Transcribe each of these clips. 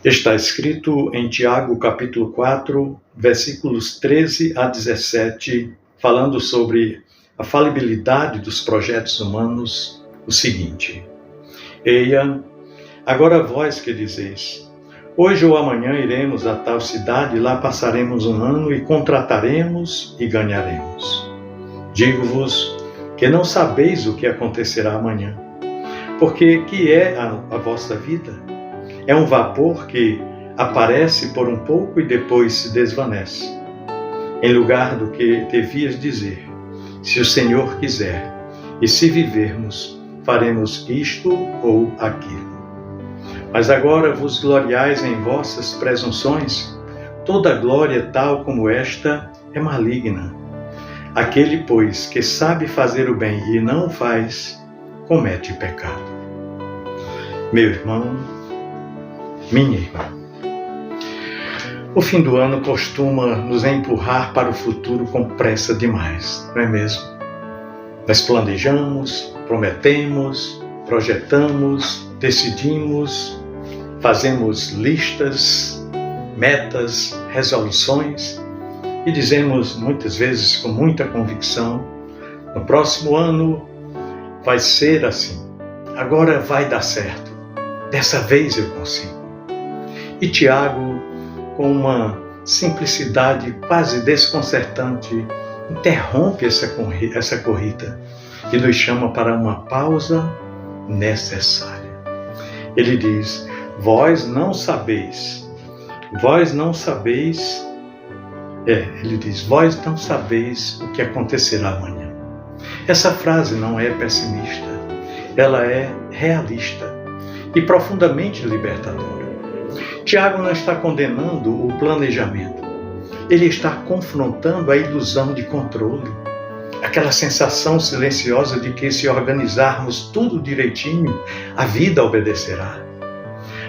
Está escrito em Tiago, capítulo 4, versículos 13 a 17, falando sobre a falibilidade dos projetos humanos, o seguinte: Eia, agora vós que dizeis, hoje ou amanhã iremos a tal cidade, lá passaremos um ano e contrataremos e ganharemos. Digo-vos que não sabeis o que acontecerá amanhã, porque que é a vossa vida? É um vapor que aparece por um pouco e depois se desvanece. Em lugar do que devias dizer, se o Senhor quiser, e se vivermos, faremos isto ou aquilo. Mas agora vos gloriais em vossas presunções, toda glória tal como esta é maligna. Aquele, pois, que sabe fazer o bem e não o faz, comete pecado. Meu irmão, minha irmã, o fim do ano costuma nos empurrar para o futuro com pressa demais, não é mesmo? Nós planejamos, prometemos, projetamos, decidimos, fazemos listas, metas, resoluções e dizemos muitas vezes com muita convicção: no próximo ano vai ser assim, agora vai dar certo, dessa vez eu consigo. E Tiago, com uma simplicidade quase desconcertante, interrompe essa corrida e nos chama para uma pausa necessária. Ele diz: vós não sabeis o que acontecerá amanhã. Essa frase não é pessimista, ela é realista e profundamente libertadora. Tiago não está condenando o planejamento. Ele está confrontando a ilusão de controle, aquela sensação silenciosa de que se organizarmos tudo direitinho, a vida obedecerá.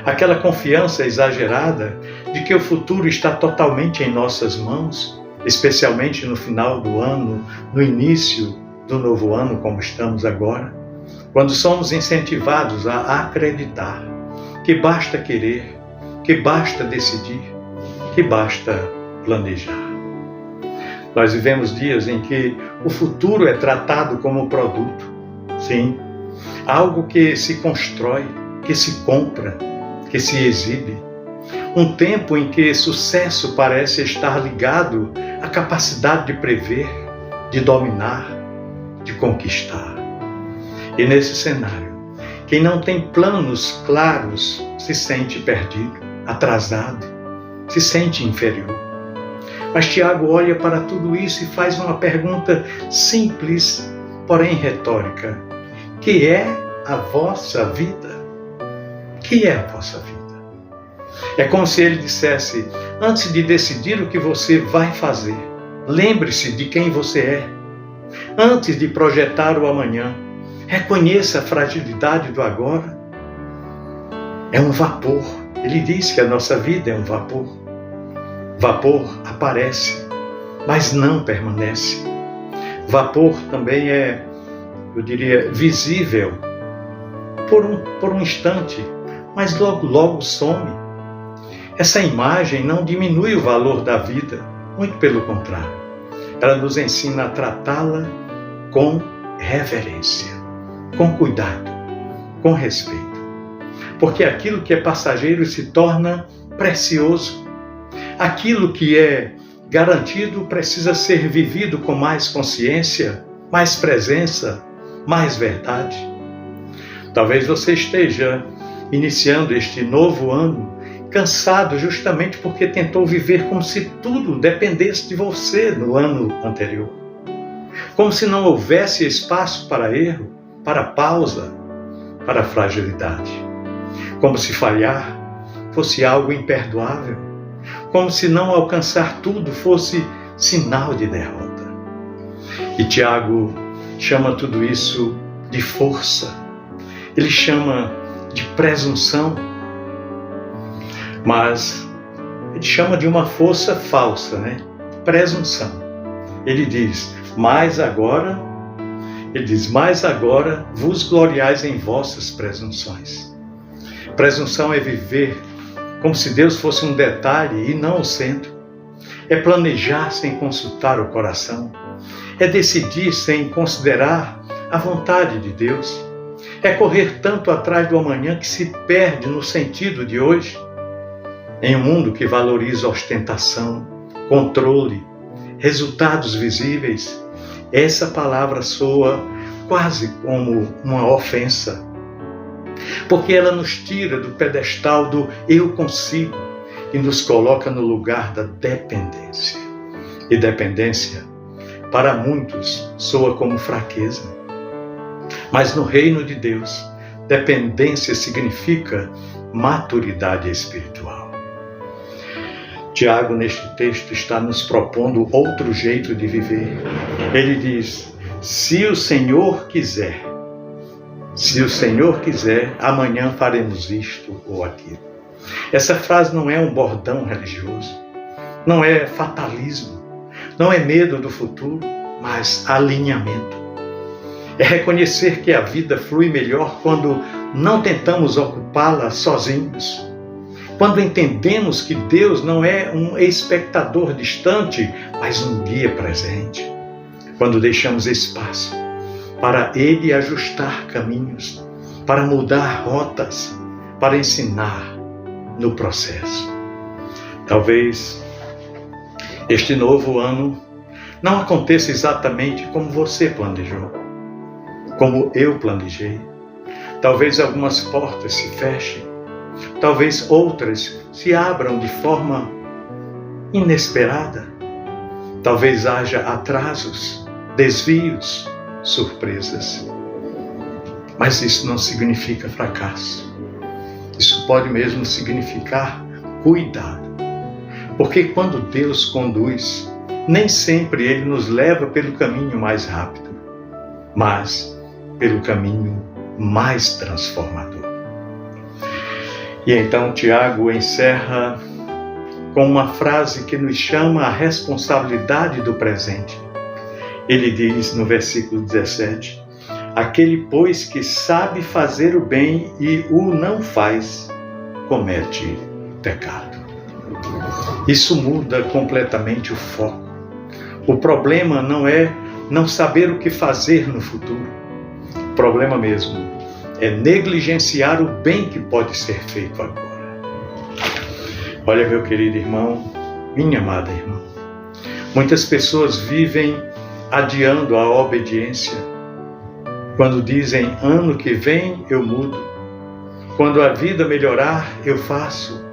Aquela confiança exagerada de que o futuro está totalmente em nossas mãos, especialmente no final do ano, no início do novo ano, como estamos agora, quando somos incentivados a acreditar que basta querer, que basta decidir, que basta planejar. Nós vivemos dias em que o futuro é tratado como produto, sim, algo que se constrói, que se compra, que se exibe. Um tempo em que sucesso parece estar ligado à capacidade de prever, de dominar, de conquistar. E nesse cenário, quem não tem planos claros se sente perdido, atrasado, se sente inferior. Mas Tiago olha para tudo isso e faz uma pergunta simples, porém retórica: que é a vossa vida? Que é a vossa vida? É como se ele dissesse: antes de decidir o que você vai fazer, lembre-se de quem você é. Antes de projetar o amanhã, reconheça a fragilidade do agora. É um vapor. Ele diz que a nossa vida é um vapor. Vapor aparece, mas não permanece. Vapor também é, eu diria, visível por um instante, mas logo some. Essa imagem não diminui o valor da vida, muito pelo contrário. Ela nos ensina a tratá-la com reverência, com cuidado, com respeito. Porque aquilo que é passageiro se torna precioso. Aquilo que é garantido precisa ser vivido com mais consciência, mais presença, mais verdade. Talvez você esteja iniciando este novo ano cansado justamente porque tentou viver como se tudo dependesse de você no ano anterior. Como se não houvesse espaço para erro, para pausa, para fragilidade. Como se falhar fosse algo imperdoável. Como se não alcançar tudo fosse sinal de derrota. E Tiago chama tudo isso de força. Ele chama de presunção. Mas ele chama de uma força falsa, né? Presunção. Ele diz: mas agora vos gloriais em vossas presunções. Presunção é viver como se Deus fosse um detalhe e não o centro. É planejar sem consultar o coração. É decidir sem considerar a vontade de Deus. É correr tanto atrás do amanhã que se perde no sentido de hoje. Em um mundo que valoriza ostentação, controle, resultados visíveis, essa palavra soa quase como uma ofensa, porque ela nos tira do pedestal do eu consigo e nos coloca no lugar da dependência. E dependência, para muitos, soa como fraqueza. Mas no reino de Deus, dependência significa maturidade espiritual. Tiago, neste texto, está nos propondo outro jeito de viver. Ele diz: se o Senhor quiser, amanhã faremos isto ou aquilo. Essa frase não é um bordão religioso, não é fatalismo, não é medo do futuro, mas alinhamento. É reconhecer que a vida flui melhor quando não tentamos ocupá-la sozinhos. Quando entendemos que Deus não é um espectador distante, mas um guia presente. Quando deixamos espaço para Ele ajustar caminhos, para mudar rotas, para ensinar no processo. Talvez este novo ano não aconteça exatamente como você planejou, como eu planejei. Talvez algumas portas se fechem, talvez outras se abram de forma inesperada. Talvez haja atrasos, desvios, surpresas. Mas isso não significa fracasso. Isso pode mesmo significar cuidado. Porque quando Deus conduz, nem sempre Ele nos leva pelo caminho mais rápido, mas pelo caminho mais transformador. E então Tiago encerra com uma frase que nos chama à responsabilidade do presente. Ele diz no versículo 17: aquele, pois, que sabe fazer o bem e o não faz, comete pecado. Isso muda completamente o foco. O problema não é não saber o que fazer no futuro. O problema mesmo é negligenciar o bem que pode ser feito agora. Olha, meu querido irmão, minha amada irmã, muitas pessoas vivem adiando a obediência. Quando dizem, ano que vem eu mudo. Quando a vida melhorar, eu faço.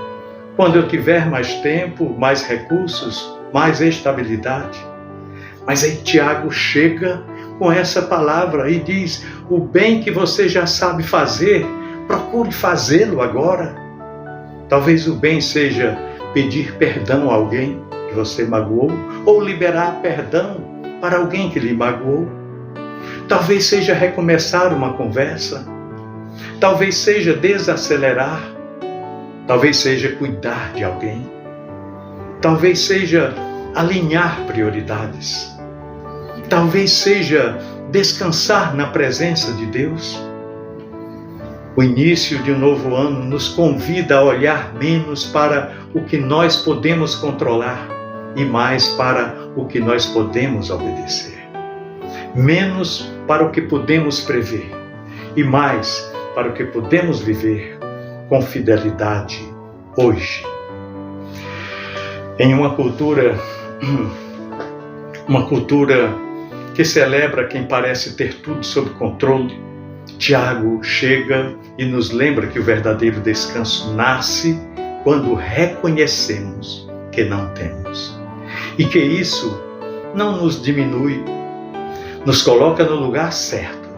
Quando eu tiver mais tempo, mais recursos, mais estabilidade. Mas aí Tiago chega com essa palavra e diz: o bem que você já sabe fazer, procure fazê-lo agora. Talvez o bem seja pedir perdão a alguém que você magoou, ou liberar perdão para alguém que lhe magoou. Talvez seja recomeçar uma conversa. Talvez seja desacelerar. Talvez seja cuidar de alguém. Talvez seja alinhar prioridades. Talvez seja descansar na presença de Deus. O início de um novo ano nos convida a olhar menos para o que nós podemos controlar e mais para o que nós podemos obedecer. Menos para o que podemos prever e mais para o que podemos viver com fidelidade hoje. Em uma cultura que celebra quem parece ter tudo sob controle, Tiago chega e nos lembra que o verdadeiro descanso nasce quando reconhecemos que não temos. E que isso não nos diminui, nos coloca no lugar certo.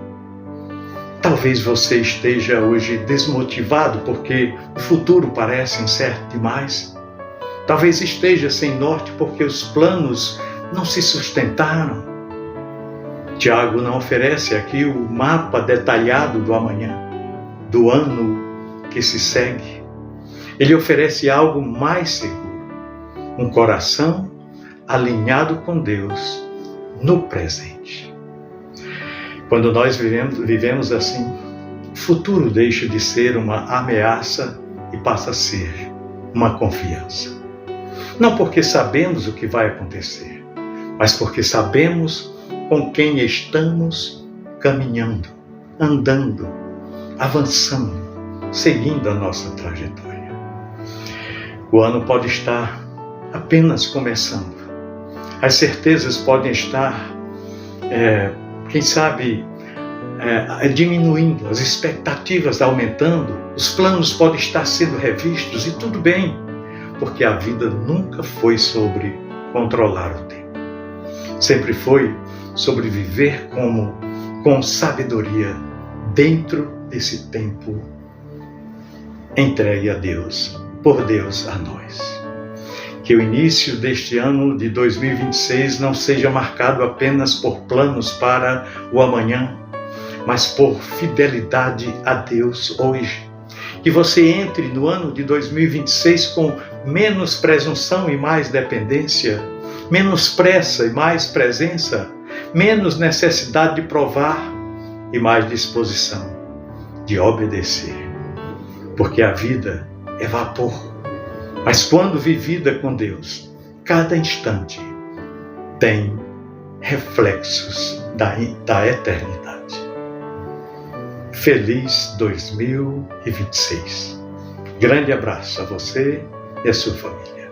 Talvez você esteja hoje desmotivado porque o futuro parece incerto demais. Talvez esteja sem norte porque os planos não se sustentaram. Tiago não oferece aqui o mapa detalhado do amanhã, do ano que se segue. Ele oferece algo mais seguro, um coração alinhado com Deus no presente. Quando nós vivemos assim, o futuro deixa de ser uma ameaça e passa a ser uma confiança. Não porque sabemos o que vai acontecer, mas porque sabemos com quem estamos caminhando, andando, avançando, seguindo a nossa trajetória. O ano pode estar apenas começando. As certezas podem estar, quem sabe, diminuindo, as expectativas aumentando, os planos podem estar sendo revistos e tudo bem, porque a vida nunca foi sobre controlar o tempo. Sempre foi sobre viver com sabedoria dentro desse tempo entregue a Deus, por Deus a nós. Que o início deste ano de 2026 não seja marcado apenas por planos para o amanhã, mas por fidelidade a Deus hoje. Que você entre no ano de 2026 com menos presunção e mais dependência, menos pressa e mais presença, menos necessidade de provar e mais disposição de obedecer. Porque a vida é vapor, mas quando vivida com Deus, cada instante tem reflexos da eternidade. Feliz 2026. Grande abraço a você e a sua família.